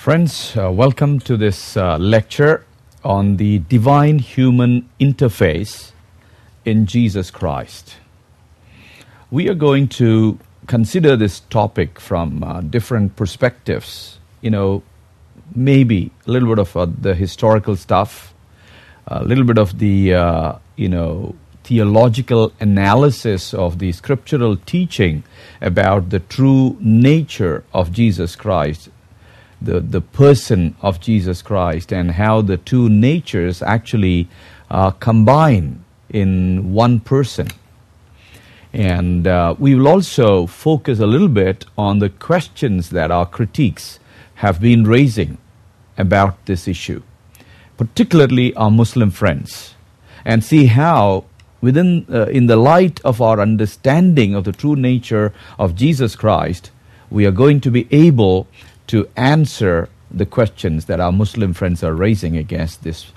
Friends, welcome to this lecture on the divine-human interface in Jesus Christ. We are going to consider this topic from different perspectives, maybe a little bit of the historical stuff, a little bit of the, theological analysis of the scriptural teaching about the true nature of Jesus Christ, the person of Jesus Christ, and how the two natures actually combine in one person. And we will also focus a little bit on the questions that our critiques have been raising about this issue, particularly our Muslim friends, and see how in the light of our understanding of the true nature of Jesus Christ, we are going to be able to answer the questions that our Muslim friends are raising against this,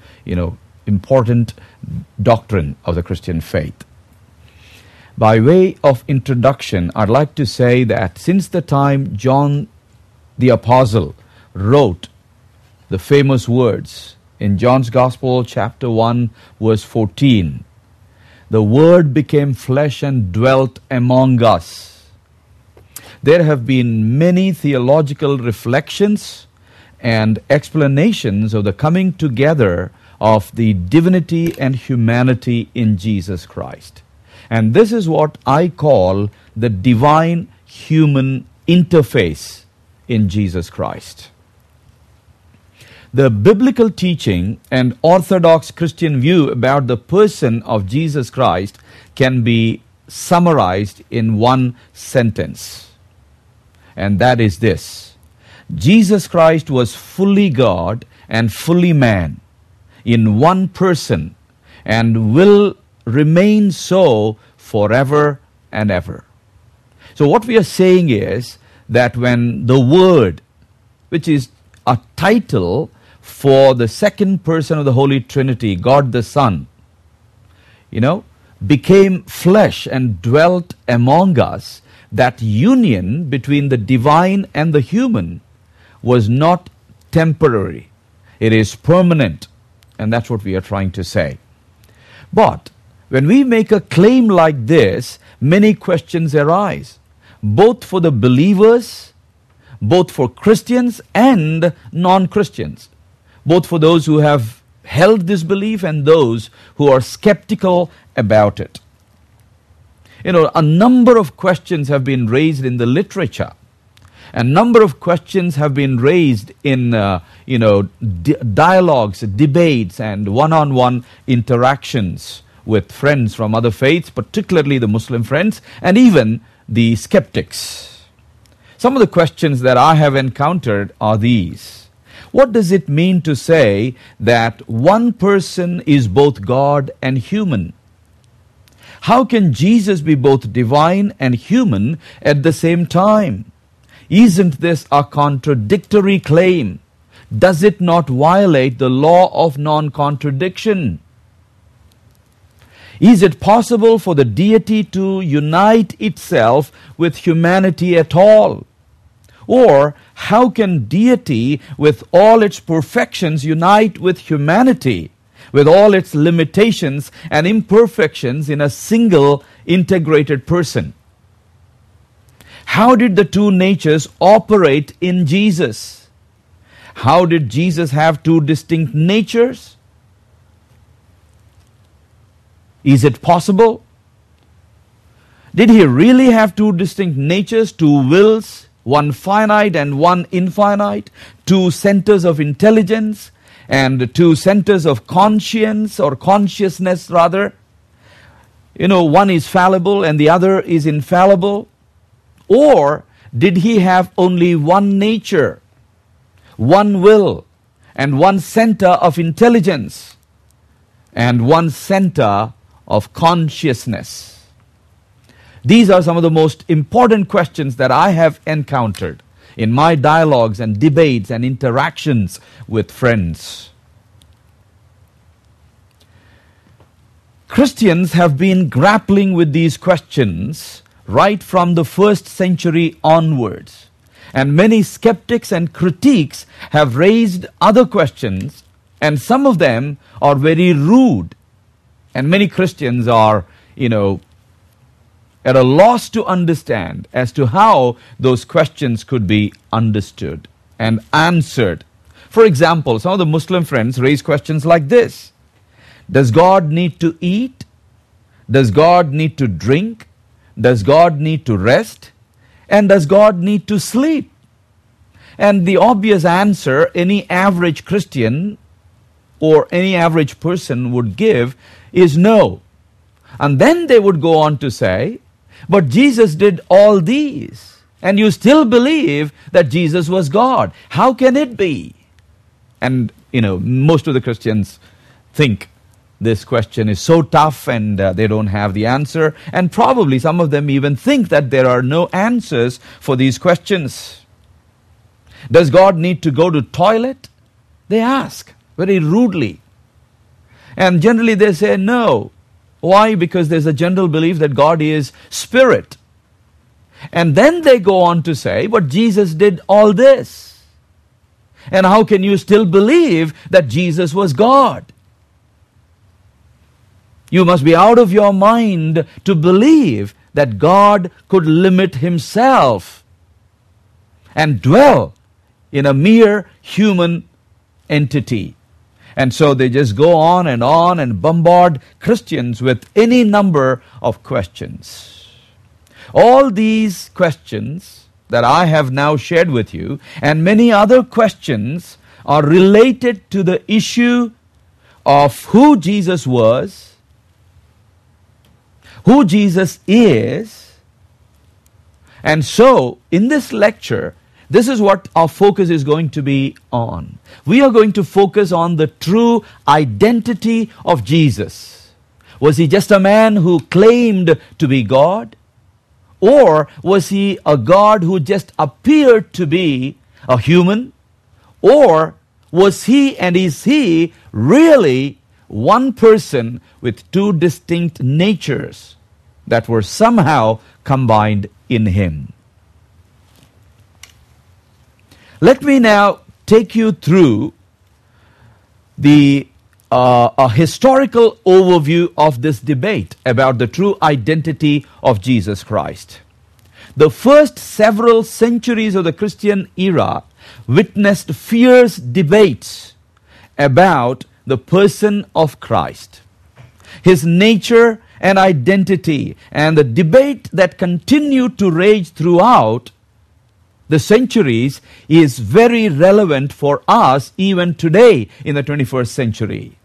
important doctrine of the Christian faith. By way of introduction, I'd like to say that since the time John the Apostle wrote the famous words in John's Gospel, chapter 1, verse 14, "The Word became flesh and dwelt among us," there have been many theological reflections and explanations of the coming together of the divinity and humanity in Jesus Christ. And this is what I call the divine-human interface in Jesus Christ. The biblical teaching and orthodox Christian view about the person of Jesus Christ can be summarized in one sentence. And that is this: Jesus Christ was fully God and fully man in one person, and will remain so forever and ever. So what we are saying is that when the Word, which is a title for the second person of the Holy Trinity, God the Son, became flesh and dwelt among us, that union between the divine and the human was not temporary. It is permanent. And that's what we are trying to say. But when we make a claim like this, many questions arise, both for the believers, both for Christians and non-Christians, both for those who have held this belief and those who are skeptical about it. A number of questions have been raised in the literature. A number of questions have been raised in, dialogues, debates, and one-on-one interactions with friends from other faiths, particularly the Muslim friends, and even the skeptics. Some of the questions that I have encountered are these. What does it mean to say that one person is both God and human? How can Jesus be both divine and human at the same time? Isn't this a contradictory claim? Does it not violate the law of non-contradiction? Is it possible for the deity to unite itself with humanity at all? Or how can deity with all its perfections unite with humanity, with all its limitations and imperfections, in a single integrated person? How did the two natures operate in Jesus? How did Jesus have two distinct natures? Is it possible? Did he really have two distinct natures, two wills, one finite and one infinite, two centers of intelligence and two centers of conscience or consciousness rather? One is fallible and the other is infallible. Or did he have only one nature, one will, and one center of intelligence, and one center of consciousness? These are some of the most important questions that I have encountered in my dialogues and debates and interactions with friends. Christians have been grappling with these questions right from the first century onwards. And many skeptics and critics have raised other questions, and some of them are very rude. And many Christians are, at a loss to understand as to how those questions could be understood and answered. For example, some of the Muslim friends raise questions like this: does God need to eat? Does God need to drink? Does God need to rest? And does God need to sleep? And the obvious answer any average Christian or any average person would give is no. And then they would go on to say, but Jesus did all these, and you still believe that Jesus was God. How can it be? And, most of the Christians think this question is so tough and they don't have the answer. And probably some of them even think that there are no answers for these questions. Does God need to go to toilet? They ask very rudely. And generally they say no. Why? Because there's a general belief that God is spirit. And then they go on to say, but Jesus did all this. And how can you still believe that Jesus was God? You must be out of your mind to believe that God could limit himself and dwell in a mere human entity. And so they just go on and bombard Christians with any number of questions. All these questions that I have now shared with you and many other questions are related to the issue of who Jesus was, who Jesus is. And so, in this lecture, this is what our focus is going to be on. We are going to focus on the true identity of Jesus. Was he just a man who claimed to be God? Or was he a God who just appeared to be a human? Or was he and is he really one person with two distinct natures that were somehow combined in him? Let me now take you through a historical overview of this debate about the true identity of Jesus Christ. The first several centuries of the Christian era witnessed fierce debates about the person of Christ, his nature and identity, and the debate that continued to rage throughout the centuries is very relevant for us even today in the 21st century.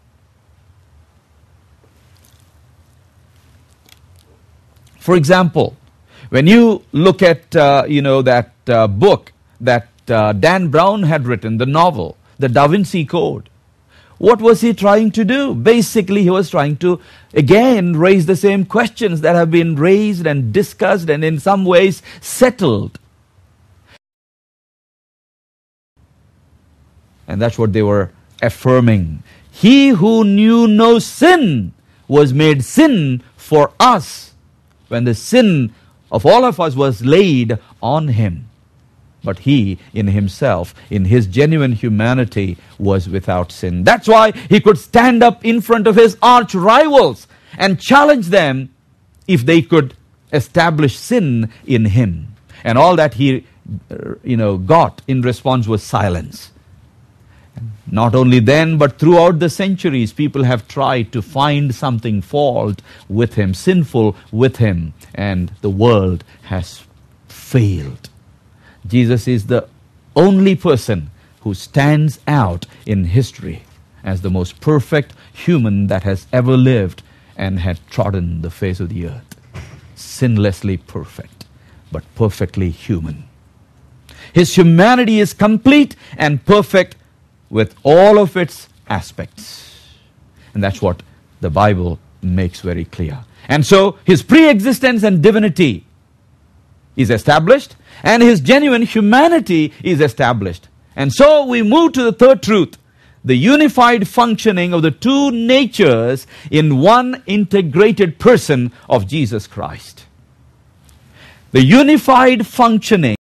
For example, when you look at that book that Dan Brown had written, the novel, The Da Vinci Code, what was he trying to do? Basically, he was trying to, again, raise the same questions that have been raised and discussed and in some ways settled. And that's what they were affirming. He who knew no sin was made sin for us when the sin of all of us was laid on him. But he in himself, in his genuine humanity, was without sin. That's why he could stand up in front of his arch rivals and challenge them if they could establish sin in him. And all that he got in response was silence. Not only then, but throughout the centuries, people have tried to find something fault with him, sinful with him, and the world has failed. Jesus is the only person who stands out in history as the most perfect human that has ever lived and had trodden the face of the earth. Sinlessly perfect, but perfectly human. His humanity is complete and perfect with all of its aspects. And that's what the Bible makes very clear. And so his pre-existence and divinity is established, and his genuine humanity is established. And so we move to the third truth, the unified functioning of the two natures in one integrated person of Jesus Christ. The unified functioning